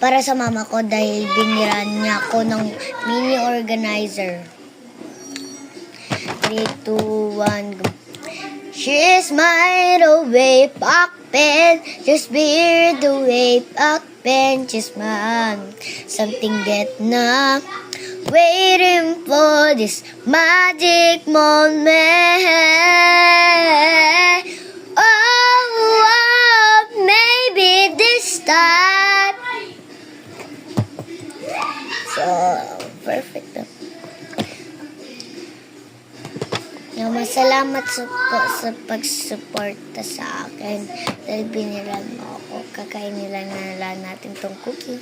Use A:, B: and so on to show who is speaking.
A: Para sa mama ko dahil biniran niya ako ng mini organizer. 3, 2, 1, go. She smiled away back then, just beard away back then, she smiled. Something get na waiting for this magic moment. Oh, maybe this time. So, perfect na. Masalamat sa pagsuporta sa akin dahil binilan mo ako. Kakainin nila na natin tong cookie.